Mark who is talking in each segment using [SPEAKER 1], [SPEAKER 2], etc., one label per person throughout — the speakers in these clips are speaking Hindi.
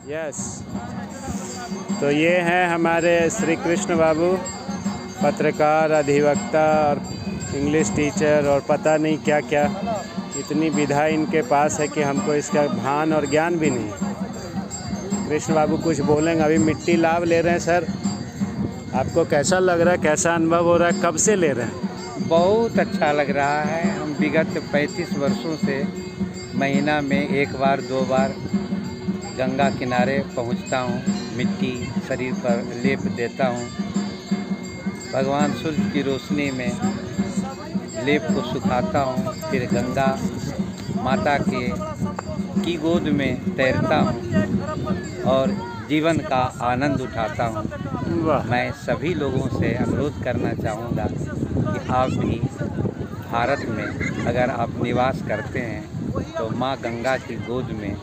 [SPEAKER 1] यस। तो ये हैं हमारे श्री कृष्ण बाबू, पत्रकार, अधिवक्ता और इंग्लिश टीचर और पता नहीं क्या क्या, इतनी विधा इनके पास है कि हमको इसका भान और ज्ञान भी नहीं। कृष्ण बाबू कुछ बोलेंगे। अभी मिट्टी लाभ ले रहे हैं। सर, आपको कैसा लग रहा है, कैसा अनुभव हो रहा है, कब से ले रहे हैं?
[SPEAKER 2] बहुत अच्छा लग रहा है। हम विगत 35 वर्षों से महीना में एक बार 2 बार गंगा किनारे पहुंचता हूं, मिट्टी शरीर पर लेप देता हूं, भगवान सूर्य की रोशनी में लेप को सुखाता हूं, फिर गंगा माता की गोद में तैरता हूं और जीवन का आनंद उठाता हूं।
[SPEAKER 1] वाह।
[SPEAKER 2] मैं सभी लोगों से अनुरोध करना चाहूँगा कि आप भी भारत में अगर आप निवास करते हैं तो माँ गंगा की गोद में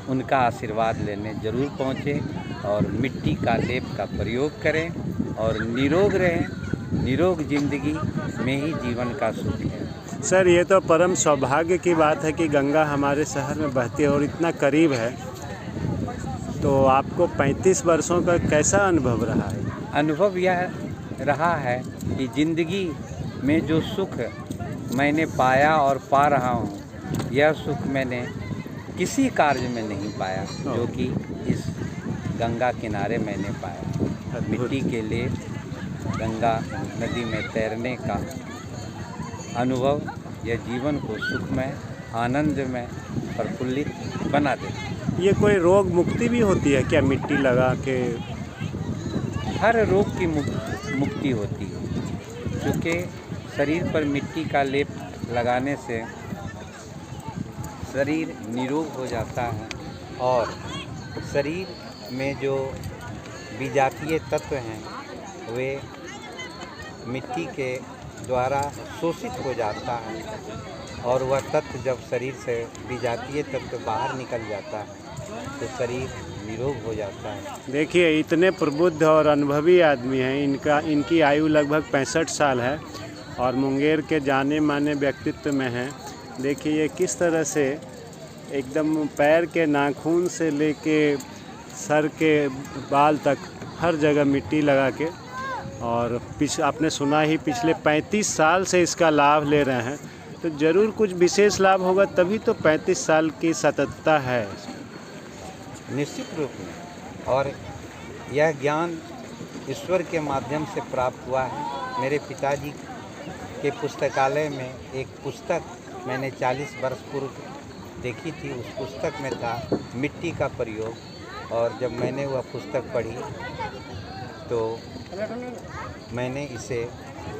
[SPEAKER 2] उनका आशीर्वाद लेने ज़रूर पहुँचें और मिट्टी का लेप का प्रयोग करें और निरोग रहें। निरोग जिंदगी में ही जीवन का सुख है।
[SPEAKER 1] सर, ये तो परम सौभाग्य की बात है कि गंगा हमारे शहर में बहती है और इतना करीब है। तो आपको 35 वर्षों का कैसा अनुभव रहा है?
[SPEAKER 2] अनुभव यह रहा है कि ज़िंदगी में जो सुख मैंने पाया और पा रहा हूँ, यह सुख मैंने किसी कार्य में नहीं पाया जो कि इस गंगा किनारे मैंने पाया। मिट्टी के लिए गंगा नदी में तैरने का अनुभव यह जीवन को सुखमय, आनंदमय, प्रफुल्लित बना देता।
[SPEAKER 1] ये कोई रोग मुक्ति भी होती है क्या मिट्टी लगा के?
[SPEAKER 2] हर रोग की मुक्ति होती है, क्योंकि शरीर पर मिट्टी का लेप लगाने से शरीर निरोग हो जाता है और शरीर में जो विजातीय तत्व हैं वे मिट्टी के द्वारा शोषित हो जाता है और वह तत्व जब शरीर से विजातीय तत्व बाहर निकल जाता है तो शरीर निरोग हो जाता है।
[SPEAKER 1] देखिए, इतने प्रबुद्ध और अनुभवी आदमी हैं। इनकी आयु लगभग 65 साल है और मुंगेर के जाने माने व्यक्तित्व में हैं। देखिए ये किस तरह से एकदम पैर के नाखून से लेके सर के बाल तक हर जगह मिट्टी लगा के, और आपने सुना ही पिछले 35 साल से इसका लाभ ले रहे हैं। तो ज़रूर कुछ विशेष लाभ होगा, तभी तो 35 साल की सततता है।
[SPEAKER 2] निश्चित रूप में, और यह ज्ञान ईश्वर के माध्यम से प्राप्त हुआ है। मेरे पिताजी के पुस्तकालय में एक पुस्तक मैंने 40 वर्ष पूर्व देखी थी। उस पुस्तक में था मिट्टी का प्रयोग, और जब मैंने वह पुस्तक पढ़ी तो मैंने इसे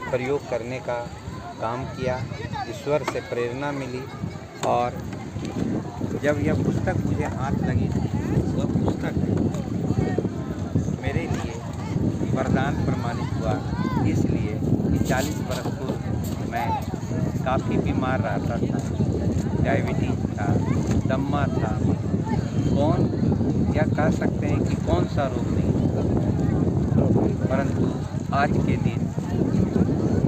[SPEAKER 2] प्रयोग करने का काम किया। ईश्वर से प्रेरणा मिली और जब यह पुस्तक मुझे हाथ लगी, वह पुस्तक मेरे लिए वरदान प्रमाणित हुआ, इसलिए कि 40 वर्ष पूर्व मैं काफ़ी बीमार रहता था। डायबिटीज था, दम्मा था, कौन या कह सकते हैं कि कौन सा रोग नहीं था। परंतु आज के दिन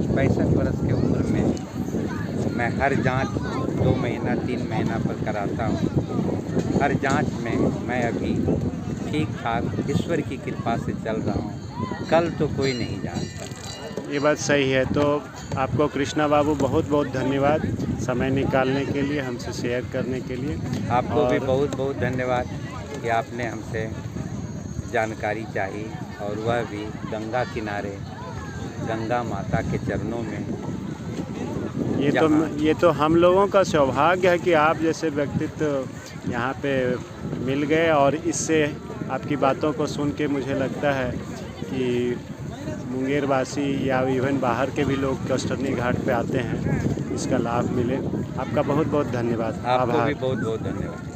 [SPEAKER 2] 65 वर्ष की उम्र में मैं हर जांच 2 महीना 3 महीना पर कराता हूँ। हर जांच में मैं अभी ठीक ठाक ईश्वर की कृपा से चल रहा हूँ। कल तो कोई नहीं जानता।
[SPEAKER 1] ये बात सही है। तो आपको कृष्णा बाबू बहुत बहुत धन्यवाद समय निकालने के लिए, हमसे शेयर करने के लिए।
[SPEAKER 2] आपको भी बहुत बहुत धन्यवाद कि आपने हमसे जानकारी चाही, और वह भी गंगा किनारे गंगा माता के चरणों में।
[SPEAKER 1] ये तो हम लोगों का सौभाग्य है कि आप जैसे व्यक्तित्व यहाँ पे मिल गए, और इससे आपकी बातों को सुन के मुझे लगता है कि मुंगेर वासी या इवन बाहर के भी लोग कष्टनी घाट पे आते हैं, इसका लाभ मिले। आपका बहुत बहुत धन्यवाद।
[SPEAKER 2] आपको भी बहुत बहुत धन्यवाद।